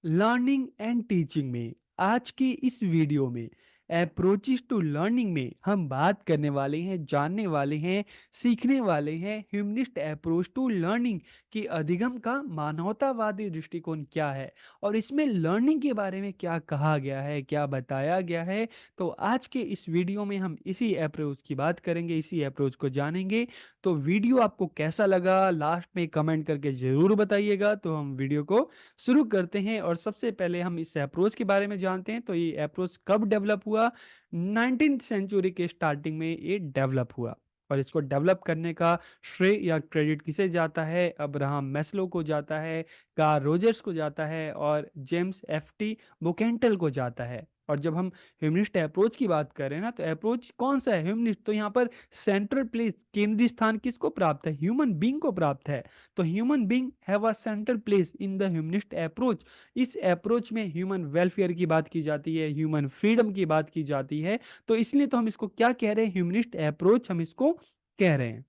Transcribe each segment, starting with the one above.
Learning and teaching में आज की इस वीडियो में अप्रोचेस टू लर्निंग में हम बात करने वाले हैं, जानने वाले हैं, सीखने वाले हैं ह्यूमनिस्ट अप्रोच टू लर्निंग की अधिगम का मानवतावादी दृष्टिकोण क्या है और इसमें लर्निंग के बारे में क्या कहा गया है, क्या बताया गया है। तो आज के इस वीडियो में हम इसी अप्रोच की बात करेंगे, इसी अप्रोच को जानेंगे। तो वीडियो आपको कैसा लगा लास्ट में कमेंट करके ज़रूर बताइएगा। तो हम वीडियो को शुरू करते हैं और सबसे पहले हम इस अप्रोच के बारे में जानते हैं। तो ये अप्रोच कब डेवलप हुआ? 19th सेंचुरी के स्टार्टिंग में ये डेवलप हुआ और इसको डेवलप करने का श्रेय या क्रेडिट किसे जाता है? अब्राहम मैस्लो को जाता है, कार्ल रोजर्स को जाता है और जेम्स एफ टी बुकेंटल को जाता है। और जब हम ह्यूमनिस्ट अप्रोच की बात कर रहे हैं ना, तो अप्रोच कौन सा है ह्यूमनिस्ट? तो यहाँ पर सेंट्रल प्लेस, केंद्रीय स्थान किसको प्राप्त है? ह्यूमन बीइंग को प्राप्त है। तो human being have a central place in the humanist approach. इस अप्रोच में ह्यूमन वेलफेयर की बात की जाती है, ह्यूमन फ्रीडम की बात की जाती है। तो इसलिए तो हम इसको क्या कह रहे हैं? ह्यूमनिस्ट अप्रोच हम इसको कह रहे हैं।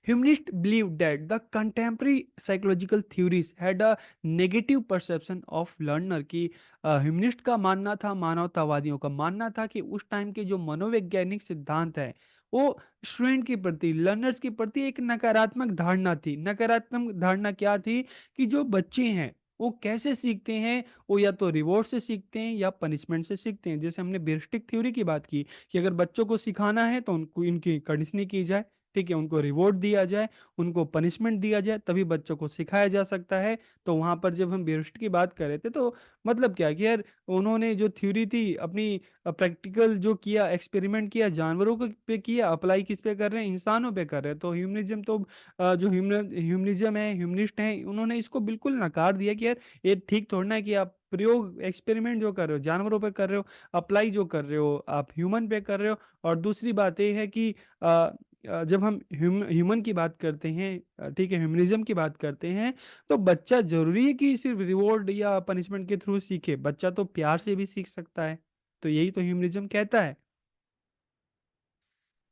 Humanists believed that the contemporary psychological theories had a negative perception of learner कि ह्यूमनिस्ट का मानना था, मानवतावादियों का मानना था कि उस टाइम के जो मनोवैज्ञानिक सिद्धांत है वो स्टूडेंट के प्रति, लर्नर्स के प्रति एक नकारात्मक धारणा थी। नकारात्मक धारणा क्या थी? कि जो बच्चे हैं वो कैसे सीखते हैं? वो या तो रिवॉर्ड से सीखते हैं या पनिशमेंट से सीखते हैं। जैसे हमने बियरिस्टिक थ्योरी की बात की कि अगर बच्चों को सिखाना है तो उनको इनकी कंडीशनिंग की जाए, ठीक है, उनको रिवॉर्ड दिया जाए, उनको पनिशमेंट दिया जाए, तभी बच्चों को सिखाया जा सकता है। तो वहाँ पर जब हम बेयरस्ट की बात कर रहे थे तो मतलब क्या कि यार उन्होंने जो थ्योरी थी अपनी प्रैक्टिकल जो किया, एक्सपेरिमेंट किया, जानवरों को पे किया, अप्लाई किस पे कर रहे हैं? इंसानों पे कर रहे हैं। तो ह्यूमनिज्म तो जो ह्यूमनिज्म है, ह्यूमनिस्ट हैं, उन्होंने इसको बिल्कुल नकार दिया कि यार ये ठीक थोड़ा ना है कि आप प्रयोग, एक्सपेरिमेंट जो कर रहे हो जानवरों पे कर रहे हो, अप्लाई जो कर रहे हो आप ह्यूमन पे कर रहे हो। और दूसरी बात ये है कि जब हम ह्यूमन की बात करते हैं, ठीक है, ह्यूमनिज्म की बात करते हैं, तो बच्चा जरूरी है कि सिर्फ रिवॉर्ड या पनिशमेंट के थ्रू सीखे? बच्चा तो प्यार से भी सीख सकता है। तो यही तो ह्यूमनिज्म कहता है।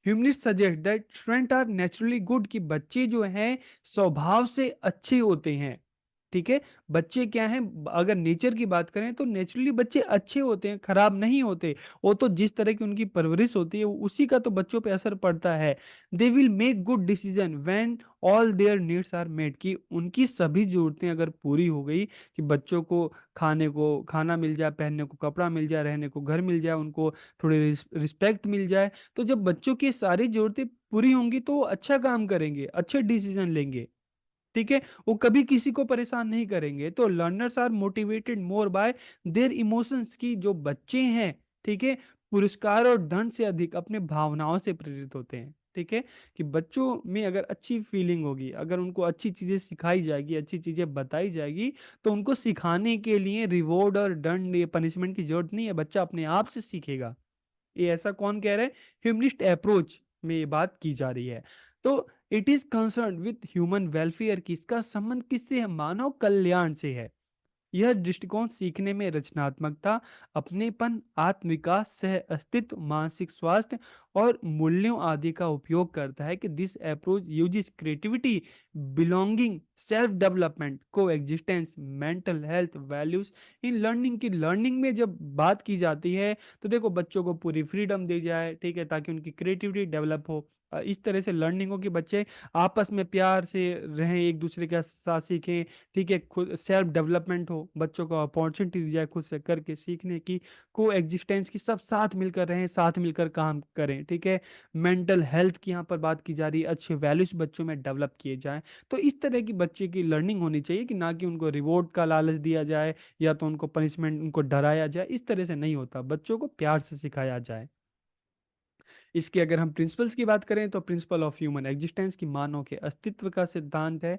Humanist suggest that student are naturally good कि बच्चे जो हैं स्वभाव से अच्छे होते हैं। ठीक है, बच्चे क्या हैं? अगर नेचर की बात करें तो नेचुरली बच्चे अच्छे होते हैं, खराब नहीं होते। वो तो जिस तरह की उनकी परवरिश होती है उसी का तो बच्चों पे असर पड़ता है। They will make good decision when all their needs are met कि उनकी सभी जरूरतें अगर पूरी हो गई, कि बच्चों को खाने को खाना मिल जाए, पहनने को कपड़ा मिल जाए, रहने को घर मिल जाए, उनको थोड़ी रिस्पेक्ट मिल जाए। तो जब बच्चों की सारी जरूरतें पूरी होंगी तो वो अच्छा काम करेंगे, अच्छे डिसीजन लेंगे। ठीक है, वो कभी किसी को परेशान नहीं करेंगे। तो learners are motivated more by their emotions की जो बच्चे हैं, ठीक है, पुरस्कार और दंड से अधिक अपने भावनाओं से प्रेरित होते हैं। ठीक है, कि बच्चों में अगर अच्छी फीलिंग होगी, अगर उनको अच्छी चीजें सिखाई जाएगी, अच्छी चीजें बताई जाएगी, तो उनको सिखाने के लिए रिवॉर्ड और दंड, ये पनिशमेंट की जरूरत नहीं है, बच्चा अपने आप से सीखेगा। ये ऐसा कौन कह रहा है? ह्यूमनिस्ट अप्रोच में ये बात की जा रही है। तो it is concern with human welfare की इसका संबंध किससे है? मानव कल्याण से है। यह दृष्टिकोण सीखने में रचनात्मकता, अपनेपन, आत्मविकास, सह अस्तित्व, मानसिक स्वास्थ्य और मूल्यों आदि का उपयोग करता है। कि this approach uses creativity, belonging, self development, coexistence, mental health, values in learning की। लर्निंग में जब बात की जाती है तो देखो बच्चों को पूरी फ्रीडम दी जाए, ठीक है, ताकि उनकी क्रिएटिविटी डेवलप हो। इस तरह से लर्निंग हो कि बच्चे आपस में प्यार से रहें, एक दूसरे के साथ सीखें, ठीक है, खुद सेल्फ डेवलपमेंट हो, बच्चों को अपॉर्चुनिटी दी जाए खुद से करके सीखने की, को एग्जिस्टेंस की, सब साथ मिलकर रहें, साथ मिलकर काम करें। ठीक है, मेंटल हेल्थ की यहाँ पर बात की जा रही है, अच्छे वैल्यूज बच्चों में डेवलप किए जाएं। तो इस तरह की बच्चे की लर्निंग होनी चाहिए, कि ना कि उनको रिवॉर्ड का लालच दिया जाए या तो उनको पनिशमेंट, उनको डराया जाए। इस तरह से नहीं होता, बच्चों को प्यार से सिखाया जाए। इसके अगर हम प्रिंसिपल्स की बात करें तो प्रिंसिपल ऑफ ह्यूमन एग्जिस्टेंस की मानव के अस्तित्व का सिद्धांत है।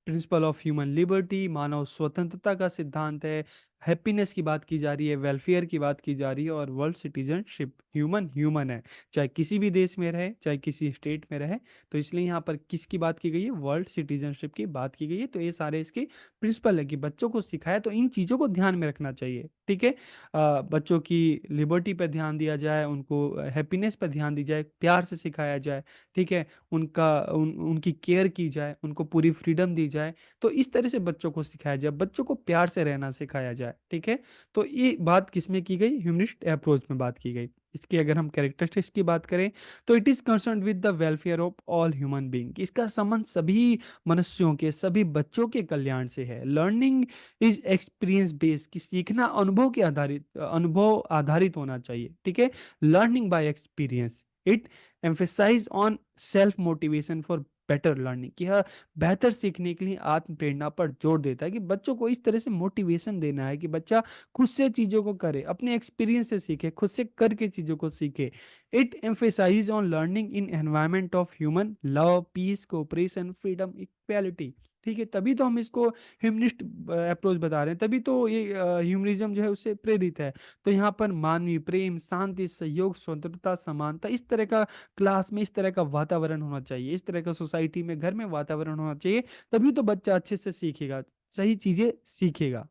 प्रिंसिपल ऑफ ह्यूमन लिबर्टी मानव स्वतंत्रता का सिद्धांत है। हैप्पीनेस की बात की जा रही है, वेलफेयर की बात की जा रही है, और वर्ल्ड सिटीजनशिप। ह्यूमन ह्यूमन है, चाहे किसी भी देश में रहे, चाहे किसी स्टेट में रहे। तो इसलिए यहाँ पर किसकी बात की गई है? वर्ल्ड सिटीजनशिप की बात की गई है। तो ये सारे इसके प्रिंसिपल है कि बच्चों को सिखाया, तो इन चीज़ों को ध्यान में रखना चाहिए। ठीक है, बच्चों की लिबर्टी पर ध्यान दिया जाए, उनको हैप्पीनेस पर ध्यान दी जाए, प्यार से सिखाया जाए। ठीक है, उनकी केयर की जाए, उनको पूरी फ्रीडम दी जाए। तो इस तरह से बच्चों को सिखाया जाए, बच्चों को प्यार से रहना सिखाया जाए। ठीक है, तो ये बात किसमें की गई? ह्यूमनिस्ट अप्रोच में बात की गई। इसकी अगर हम कैरेक्टरिस्टिक्स की बात करें, तो it is concern with the welfare of all human being. इसका संबंध सभी मनुष्यों के, सभी बच्चों के कल्याण से है। लर्निंग इज एक्सपीरियंस बेस्ड, कि सीखना अनुभव आधारित होना चाहिए। ठीक है, learning by experience. It emphasize on self motivation for better learning, कि हाँ, बेहतर सीखने के लिए आत्म प्रेरणा पर जोर देता है, कि बच्चों को इस तरह से मोटिवेशन देना है कि बच्चा खुद से चीजों को करे, अपने एक्सपीरियंस से सीखे, खुद से करके चीजों को सीखे। It emphasize on learning in environment of human love, peace, cooperation, freedom, equality. ठीक है, तभी तो हम इसको ह्यूमनिस्ट अप्रोच बता रहे हैं, तभी तो ये ह्यूमनिज्म जो है उससे प्रेरित है। तो यहाँ पर मानवीय प्रेम, शांति, सहयोग, स्वतंत्रता, समानता, इस तरह का क्लास में इस तरह का वातावरण होना चाहिए, इस तरह का सोसाइटी में, घर में वातावरण होना चाहिए। तभी तो बच्चा अच्छे से सीखेगा, सही चीजें सीखेगा।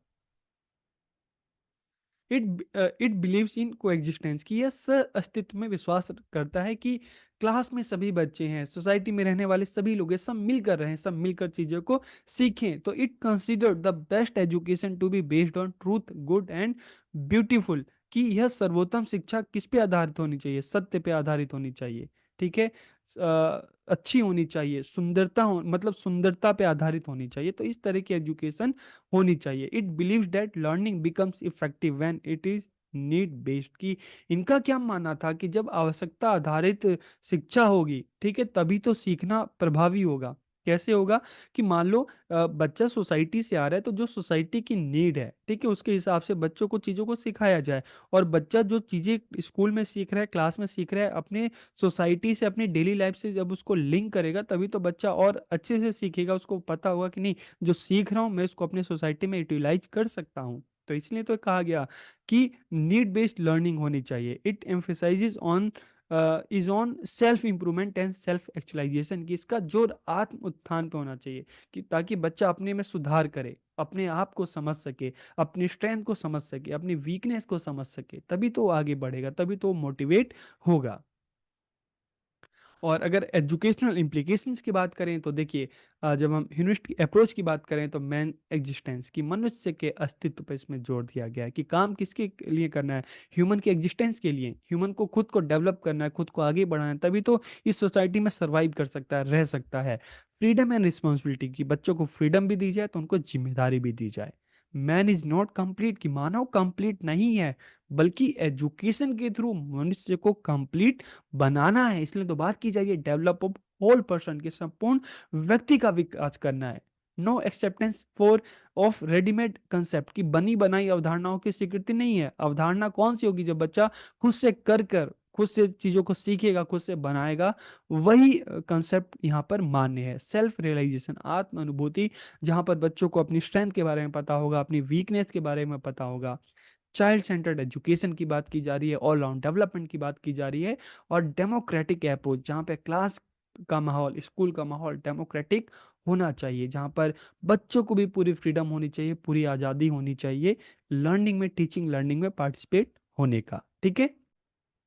इट बिलीव्स इन कोएग्जिस्टेंस, कि यह सह अस्तित्व में विश्वास करता है कि क्लास में सभी बच्चे हैं, सोसाइटी में रहने वाले सभी लोग हैं, सब मिलकर रहें, सब मिलकर चीजों को सीखें। तो it consider the best education to be based on truth, good and beautiful, कि यह सर्वोत्तम शिक्षा किस पे आधारित होनी चाहिए? सत्य पे आधारित होनी चाहिए। ठीक है, अच्छी होनी चाहिए, मतलब सुंदरता पे आधारित होनी चाहिए। तो इस तरह की एजुकेशन होनी चाहिए। It believes that learning becomes effective when it is need based, की इनका क्या मानना था कि जब आवश्यकता आधारित शिक्षा होगी, ठीक है, तभी तो सीखना प्रभावी होगा। कैसे होगा? कि मान लो बच्चा सोसाइटी से आ रहा है, तो जो सोसाइटी की नीड है, ठीक है, उसके हिसाब से बच्चों को चीज़ों को सिखाया जाए। और बच्चा जो चीज़ें स्कूल में सीख रहा है, क्लास में सीख रहा है, अपने सोसाइटी से, अपनी डेली लाइफ से जब उसको लिंक करेगा, तभी तो बच्चा और अच्छे से सीखेगा। उसको पता होगा कि नहीं, जो सीख रहा हूँ मैं इसको अपने सोसाइटी में यूटिलाइज कर सकता हूँ। तो इसलिए तो कहा गया कि नीड बेस्ड लर्निंग होनी चाहिए। It emphasizes on is on self improvement and self actualization, की इसका जोर आत्म उत्थान पे होना चाहिए, कि ताकि बच्चा अपने में सुधार करे, अपने आप को समझ सके, अपनी स्ट्रेंथ को समझ सके, अपनी वीकनेस को समझ सके। तभी तो वो आगे बढ़ेगा, तभी तो मोटिवेट होगा। और अगर एजुकेशनल इम्प्लीकेशंस की बात करें, तो देखिए, जब हम ह्यूमनिस्ट अप्रोच की बात करें, तो मैन एग्जिस्टेंस, की मनुष्य के अस्तित्व पर इसमें जोर दिया गया है, कि काम किसके लिए करना है? ह्यूमन के एग्जिस्टेंस के लिए। ह्यूमन को खुद को डेवलप करना है, खुद को आगे बढ़ाना है, तभी तो इस सोसाइटी में सर्वाइव कर सकता है, रह सकता है। फ्रीडम एंड रिस्पॉन्सिबिलिटी, की बच्चों को फ्रीडम भी दी जाए, तो उनको जिम्मेदारी भी दी जाए। मैन इज नॉट कंप्लीट, की मानव कंप्लीट नहीं है, बल्कि एजुकेशन के थ्रू मनुष्य को कंप्लीट बनाना है। इसलिए तो बात की जाएगी डेवलप ऑफ होल पर्सन, के संपूर्ण व्यक्ति का विकास करना है। No acceptance for of readymade concept, की बनी बनाई अवधारणाओं की स्वीकृति नहीं है। अवधारणा कौन सी होगी? जब बच्चा खुद से कर कर खुद से चीजों को सीखेगा, खुद से बनाएगा, वही कंसेप्ट यहाँ पर मान्य है। सेल्फ रियलाइजेशन, आत्म अनुभूति, जहां पर बच्चों को अपनी स्ट्रेंथ के बारे में पता होगा, अपनी वीकनेस के बारे में पता होगा। चाइल्ड सेंटर्ड एजुकेशन की बात की जा रही है, ऑल राउंड डेवलपमेंट की बात की जा रही है, और डेमोक्रेटिक अप्रोच, जहाँ पे क्लास का माहौल, स्कूल का माहौल डेमोक्रेटिक होना चाहिए, जहाँ पर बच्चों को भी पूरी फ्रीडम होनी चाहिए, पूरी आज़ादी होनी चाहिए लर्निंग में, टीचिंग लर्निंग में पार्टिसिपेट होने का। ठीक है,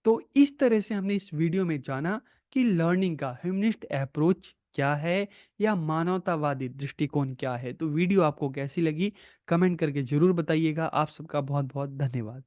तो इस तरह से हमने इस वीडियो में जाना कि लर्निंग का ह्यूमनिस्ट अप्रोच क्या है, या मानवतावादी दृष्टिकोण क्या है। तो वीडियो आपको कैसी लगी, कमेंट करके जरूर बताइएगा। आप सबका बहुत बहुत धन्यवाद।